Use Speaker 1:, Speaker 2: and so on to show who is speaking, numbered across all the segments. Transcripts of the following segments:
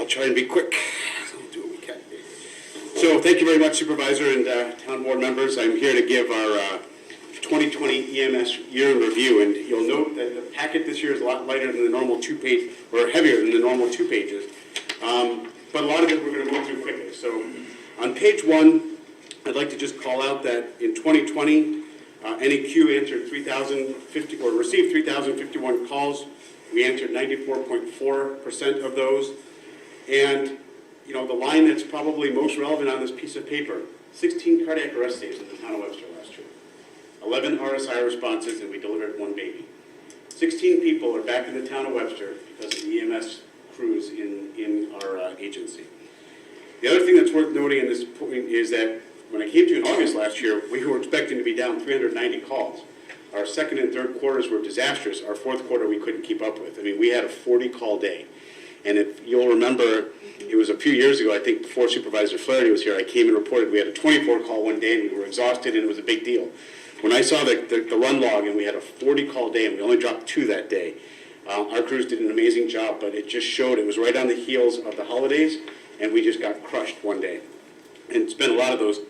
Speaker 1: try and be quick. We'll do what we can. So thank you very much, Supervisor and Town Board members. I'm here to give our 2020 EMS year in review, and you'll note that the packet this year is a lot lighter than the normal 2-page, or heavier than the normal 2 pages. But a lot of it we're going to go through quickly. So on page 1, I'd like to just call out that in 2020, NEQ answered 3,050 or received 3,051 calls. We answered 94.4% of those. And you know, the line that's probably most relevant on this piece of paper, 16 cardiac arrest saves in the town of Webster last year. 11 RSI responses, and we delivered 1 baby. 16 people are back in the town of Webster because of the EMS crews in our agency. The other thing that's worth noting in this point is that when I came to you in August last year, we were expecting to be down 390 calls. Our second and third quarters were disastrous. Our fourth quarter we couldn't keep up with. I mean, we had a 40-call day. And if you'll remember, it was a few years ago, I think before Supervisor Flaherty was here, I came and reported we had a 24-call one day and we were exhausted and it was a big deal. When I saw the run log and we had a 40-call day and we only dropped 2 that day, our crews did an amazing job, but it just showed it was right on the heels of the holidays and we just got crushed one day. And spent a lot of those,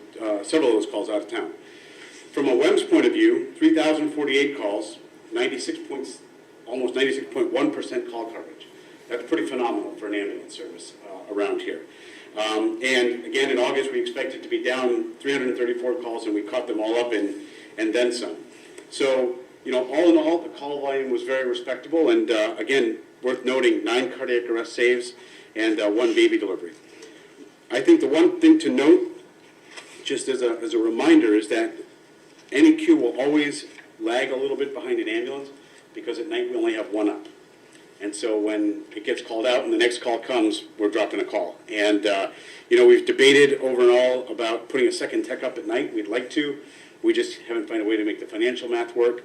Speaker 1: several of those calls out of town. From a WEMS point of view, 3,048 calls, almost 96.1% call coverage. That's pretty phenomenal for an ambulance service around here. And again, in August, we expected to be down 334 calls, and we caught them all up and then some. So, you know, all in all, the call volume was very respectable, and again, worth noting, 9 cardiac arrest saves and 1 baby delivery. I think the one thing to note, just as a reminder, is that NEQ will always lag a little bit behind an ambulance because at night we only have 1 up. And so when it gets called out and the next call comes, we're dropping a call. And, you know, we've debated over and all about putting a second tech up at night. We'd like to. We just haven't found a way to make the financial math work.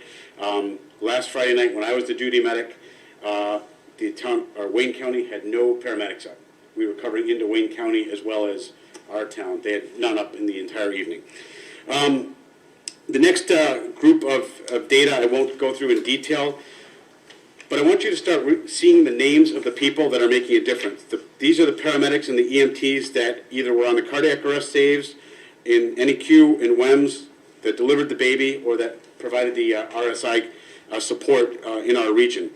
Speaker 1: Last Friday night when I was the duty medic, Wayne County had no paramedics up. We were covering into Wayne County as well as our town. They had none up in the entire evening. The next group of data I won't go through in detail, but I want you to start seeing the names of the people that are making a difference. These are the paramedics and the EMTs that either were on the cardiac arrest saves in NEQ and WEMS that delivered the baby or that provided the RSI support in our region.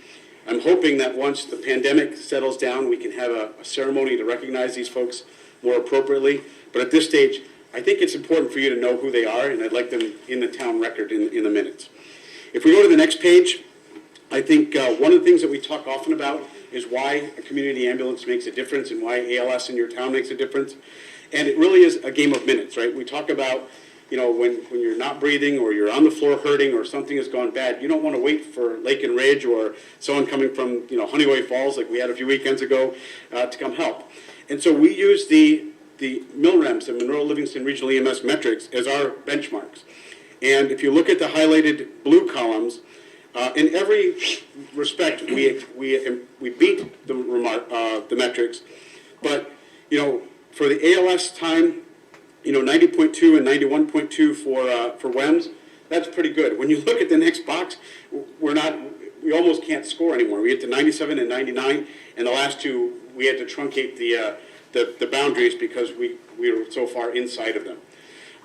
Speaker 1: I'm hoping that once the pandemic settles down, we can have a ceremony to recognize these folks more appropriately. But at this stage, I think it's important for you to know who they are, and I'd like them in the town record in the minutes. If we go to the next page, I think one of the things that we talk often about is why a community ambulance makes a difference and why ALS in your town makes a difference. And it really is a game of minutes, right? We talk about, you know, when you're not breathing or you're on the floor hurting or something has gone bad, you don't want to wait for Lake and Ridge or someone coming from, you know, Honeyway Falls like we had a few weekends ago to come help. And so we use the MILREMS, the Monroe Livingston Regional EMS metrics, as our benchmarks. And if you look at the highlighted blue columns, in every respect, we beat the metrics. But, you know, for the ALS time, you know, 90.2 and 91.2 for WEMS, that's pretty good. When you look at the next box, we almost can't score anymore. We get to 97 and 99, and the last 2, we had to truncate the boundaries because we were so far inside of them.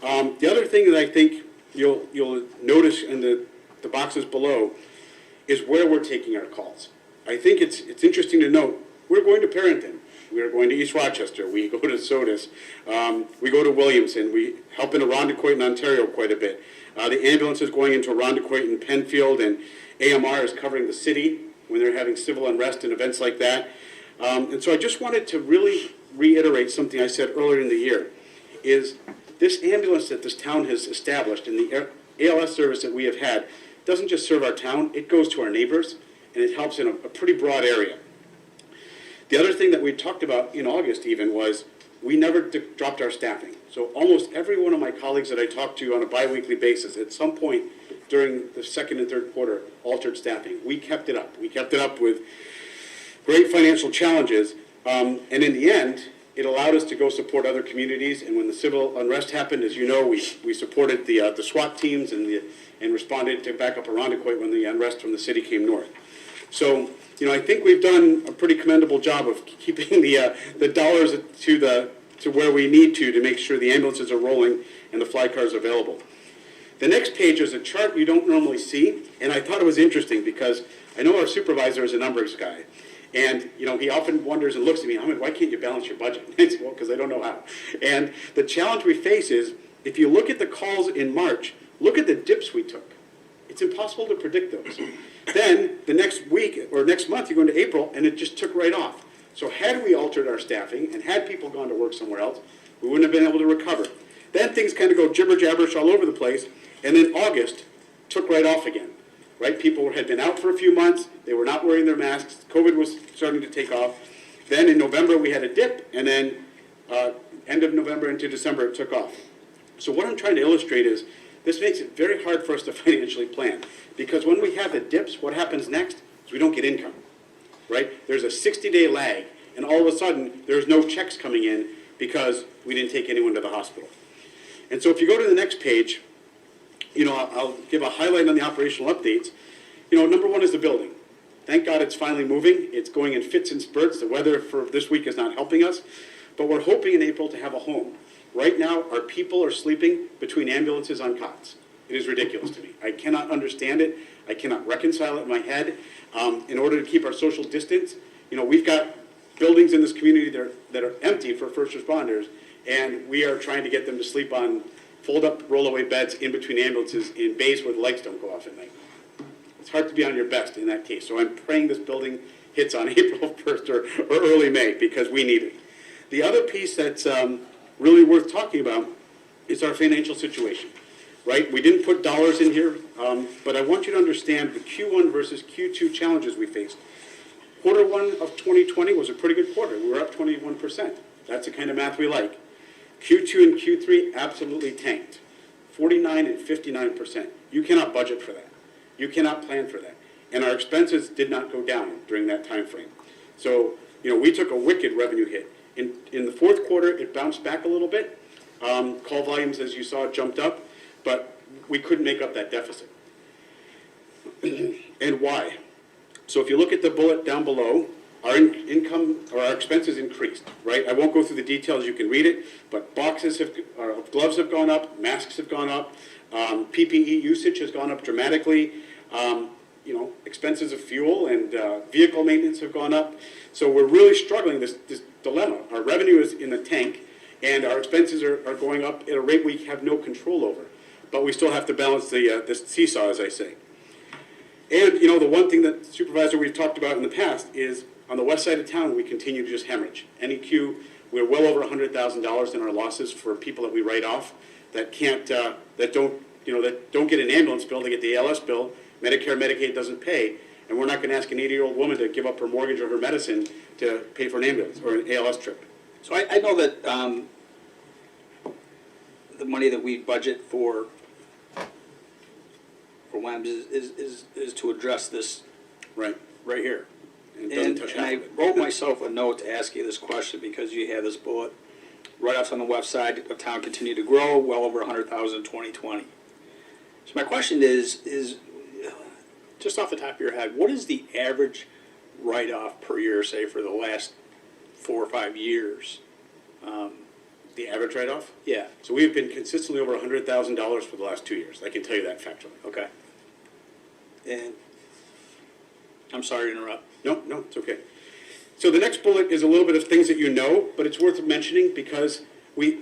Speaker 1: The other thing that I think you'll notice in the boxes below is where we're taking our calls. I think it's interesting to note, we're going to Perrington. We are going to East Rochester. We go to Sodus. We go to Williamson. We help in Irondequoit in Ontario quite a bit. The ambulance is going into Irondequoit and Penfield, and AMR is covering the city when they're having civil unrest and events like that. And so I just wanted to really reiterate something I said earlier in the year, is this ambulance that this town has established and the ALS service that we have had doesn't just serve our town, it goes to our neighbors, and it helps in a pretty broad area. The other thing that we talked about in August even was we never dropped our staffing. So almost every one of my colleagues that I talked to on a biweekly basis at some point during the second and third quarter altered staffing. We kept it up. We kept it up with great financial challenges. And in the end, it allowed us to go support other communities. And when the civil unrest happened, as you know, we supported the SWAT teams and responded to back up Irondequoit when the unrest from the city came north. So, I think we've done a pretty commendable job of keeping the dollars to where we need to make sure the ambulances are rolling and the fly cars are available. The next page is a chart you don't normally see, and I thought it was interesting because I know our supervisor is a numbers guy. And, he often wonders and looks at me, why can't you balance your budget? It's, well, because I don't know how. And the challenge we face is, if you look at the calls in March, look at the dips we took. It's impossible to predict those. Then, the next week or next month, you go into April, and it just took right off. So had we altered our staffing and had people gone to work somewhere else, we wouldn't have been able to recover. Then things kind of go jibber-jabberish all over the place, and then August took right off again. Right? People had been out for a few months. They were not wearing their masks. COVID was starting to take off. Then in November, we had a dip, and then end of November into December, it took off. So what I'm trying to illustrate is this makes it very hard for us to financially plan. Because when we have the dips, what happens next is we don't get income. Right? There's a 60-day lag, and all of a sudden, there's no checks coming in because we didn't take anyone to the hospital. And so if you go to the next page, I'll give a highlight on the operational updates. Number one is the building. Thank God it's finally moving. It's going in fits and spurts. The weather for this week is not helping us, but we're hoping in April to have a home. Right now, our people are sleeping between ambulances on cots. It is ridiculous to me. I cannot understand it. I cannot reconcile it in my head. In order to keep our social distance, we've got buildings in this community that are empty for first responders, and we are trying to get them to sleep on fold-up roll-away beds in between ambulances in bays where the lights don't go off at night. It's hard to be on your best in that case. So I'm praying this building hits on April 1st or early May because we need it. The other piece that's really worth talking about is our financial situation, right? We didn't put dollars in here, but I want you to understand the Q1 versus Q2 challenges we faced. Quarter 1 of 2020 was a pretty good quarter. We were up 21%. That's the kind of math we like. Q2 and Q3 absolutely tanked, 49 and 59%. You cannot budget for that. You cannot plan for that. And our expenses did not go down during that time frame. So, we took a wicked revenue hit. In the fourth quarter, it bounced back a little bit. Call volumes, as you saw, jumped up, but we couldn't make up that deficit. And why? So if you look at the bullet down below, our income or our expenses increased, right? I won't go through the details, you can read it, but gloves have gone up, masks have gone up, PPE usage has gone up dramatically, expenses of fuel and vehicle maintenance have gone up. So we're really struggling this dilemma. Our revenue is in the tank, and our expenses are going up at a rate we have no control over. But we still have to balance this seesaw, as I say. And, the one thing that, Supervisor, we've talked about in the past is on the west side of town, we continue to just hemorrhage. NEQ, we're well over $100,000 in our losses for people that we write off that can't, that don't get an ambulance bill, they get the ALS bill. Medicare, Medicaid doesn't pay, and we're not going to ask an 80-year-old woman to give up her mortgage or her medicine to pay for an ambulance or an ALS trip.
Speaker 2: So I know that the money that we budget for WEMS is to address this
Speaker 1: right
Speaker 2: here.
Speaker 1: And
Speaker 2: I wrote myself a note to ask you this question because you have this bullet. Write-offs on the west side of town continue to grow, well over 100,000 in 2020. So my question is just off the top of your head, what is the average write-off per year, say, for the last 4 or 5 years?
Speaker 1: The average write-off?
Speaker 2: Yeah.
Speaker 1: So we've been consistently over $100,000 for the last 2 years. I can tell you that factually.
Speaker 2: Okay. And I'm sorry to interrupt.
Speaker 1: No, it's okay. So the next bullet is a little bit of things that you know, but it's worth mentioning because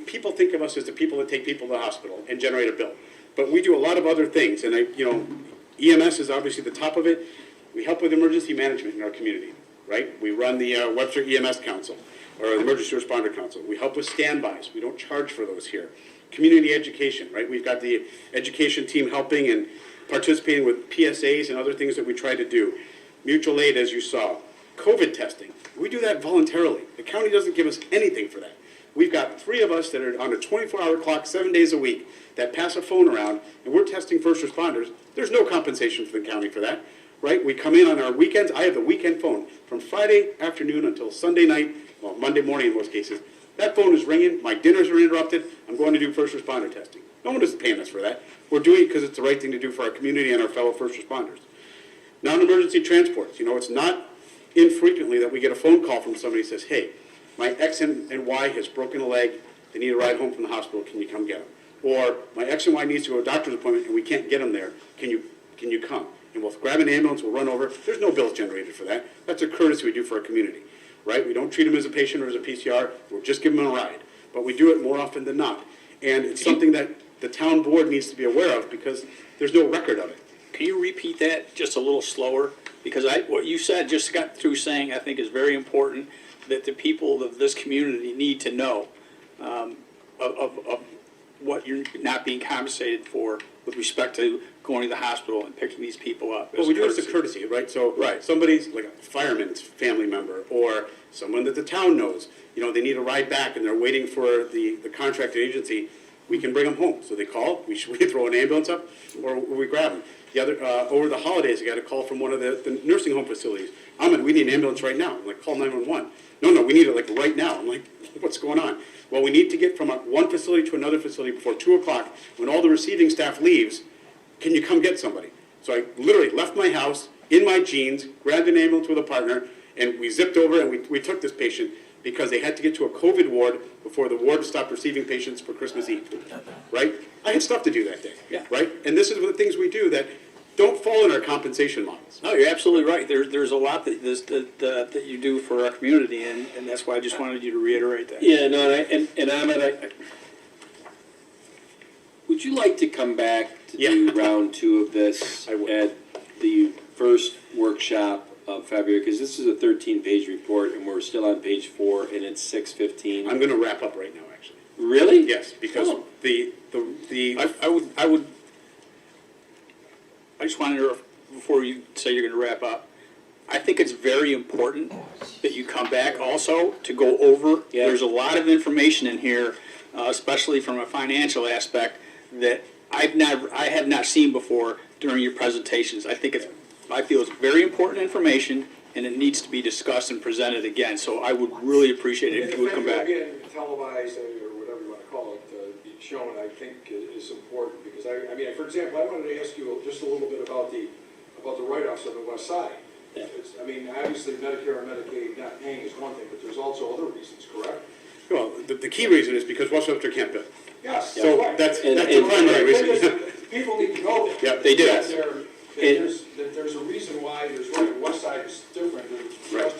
Speaker 1: people think of us as the people that take people to the hospital and generate a bill. But we do a lot of other things, and EMS is obviously the top of it. We help with emergency management in our community, right? We run the Webster EMS Council, or the Emergency Responder Council. We help with standbys. We don't charge for those here. Community education, right? We've got the education team helping and participating with PSAs and other things that we try to do. Mutual aid, as you saw. COVID testing. We do that voluntarily. The county doesn't give us anything for that. We've got 3 of us that are on a 24-hour clock, 7 days a week, that pass a phone around, and we're testing first responders. There's no compensation for the county for that, right? We come in on our weekends. I have the weekend phone from Friday afternoon until Sunday night, well, Monday morning in most cases. That phone is ringing. My dinners are interrupted. I'm going to do first responder testing. No one is paying us for that. We're doing it because it's the right thing to do for our community and our fellow first responders. Non-emergency transports, it's not infrequently that we get a phone call from somebody who says, hey, my X and Y has broken a leg, they need a ride home from the hospital, can you come get them? Or my X and Y needs to go to a doctor's appointment and we can't get them there, can you come? And we'll grab an ambulance, we'll run over. There's no bills generated for that. That's a courtesy we do for our community, right? We don't treat them as a patient or as a PCR, we're just giving them a ride. But we do it more often than not. And it's something that the town board needs to be aware of because there's no record of it.
Speaker 2: Can you repeat that just a little slower? Because what you said, just got through saying, I think is very important, that the people of this community need to know of what you're not being compensated for with respect to going to the hospital and picking these people up.
Speaker 1: Well, we do it as a courtesy, right? So
Speaker 2: Right.
Speaker 1: somebody's like a fireman's family member or someone that the town knows, they need a ride back and they're waiting for the contracted agency, we can bring them home. So they call, we throw an ambulance up or we grab them. The other, over the holidays, I got a call from one of the nursing home facilities. We need an ambulance right now. I'm like, call 911. No, we need it like right now. I'm like, what's going on? Well, we need to get from one facility to another facility before 2 o'clock. When all the receiving staff leaves, can you come get somebody? So I literally left my house in my jeans, grabbed an ambulance with a partner, and we zipped over and we took this patient because they had to get to a COVID ward before the ward stopped receiving patients for Christmas Eve, right? I had stuff to do that day,
Speaker 2: Yeah.
Speaker 1: right? And this is the things we do that don't fall in our compensation models.
Speaker 2: No, you're absolutely right. There's a lot that you do for our community, and that's why I just wanted you to reiterate that.
Speaker 3: Yeah, no, and Ahmed, would you like to come back to do
Speaker 1: Yeah.
Speaker 3: round 2 of this
Speaker 1: I would.
Speaker 3: at the first workshop of February? Because this is a 13-page report, and we're still on page 4, and it's 6:15.
Speaker 1: I'm going to wrap up right now, actually.
Speaker 3: Really?
Speaker 1: Yes, because
Speaker 3: Oh.
Speaker 2: I just wanted to, before you say you're going to wrap up, I think it's very important that you come back also to go over.
Speaker 3: Yeah.
Speaker 2: There's a lot of information in here, especially from a financial aspect, that I have not seen before during your presentations. I feel it's very important information, and it needs to be discussed and presented again. So I would really appreciate it if you would come back.
Speaker 4: Again, televised or whatever you want to call it, being shown, I think is important because for example, I wanted to ask you just a little bit about the write-offs on the west side.
Speaker 3: Yeah.
Speaker 4: Obviously Medicare and Medicaid not paying is one thing, but there's also other reasons, correct?
Speaker 1: Well, the key reason is because Westchester can't bill.
Speaker 4: Yes.
Speaker 1: So
Speaker 4: right.
Speaker 1: that's
Speaker 3: And-
Speaker 1: the
Speaker 3: and-
Speaker 1: primary
Speaker 4: The thing is,
Speaker 1: reason.
Speaker 4: people need to know that.
Speaker 1: Yeah, they do.
Speaker 4: That there's a reason why the west side is different than the rest.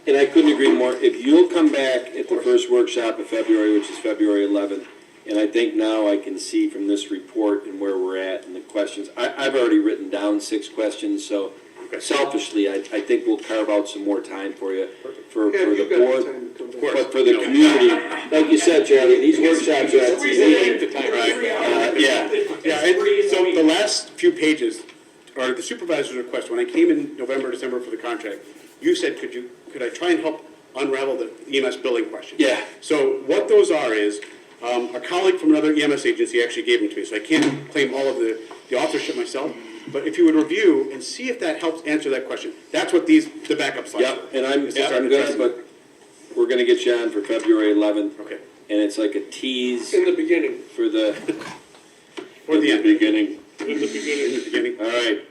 Speaker 3: And I couldn't agree more. If you'll come back at the first workshop of February, which is February 11th, and I think now I can see from this report and where we're at and the questions, I've already written down 6 questions, so
Speaker 1: Okay.
Speaker 3: selfishly, I think we'll carve out some more time for you, for
Speaker 4: Yeah,
Speaker 3: the
Speaker 4: you've got
Speaker 3: board,
Speaker 4: time to come back.
Speaker 1: course.
Speaker 3: but for the community. Like you said, Charlie, these workshops are at
Speaker 1: Yeah, and so the last few pages are the supervisor's request. When I came in November, December for the contract, you said, could I try and help unravel the EMS billing question?
Speaker 3: Yeah.
Speaker 1: So what those are is, a colleague from another EMS agency actually gave them to me, so I can't claim all of the authorship myself, but if you would review and see if that helps answer that question, that's what the backup slides are.
Speaker 3: Yep, and I'm
Speaker 1: Is to start
Speaker 3: good,
Speaker 1: addressing
Speaker 3: but we're gonna get you on for February 11th.
Speaker 1: Okay.
Speaker 3: And it's like a tease
Speaker 4: In the beginning.
Speaker 3: for the.
Speaker 1: Or the end.
Speaker 3: Beginning.
Speaker 1: In the beginning.
Speaker 3: All right,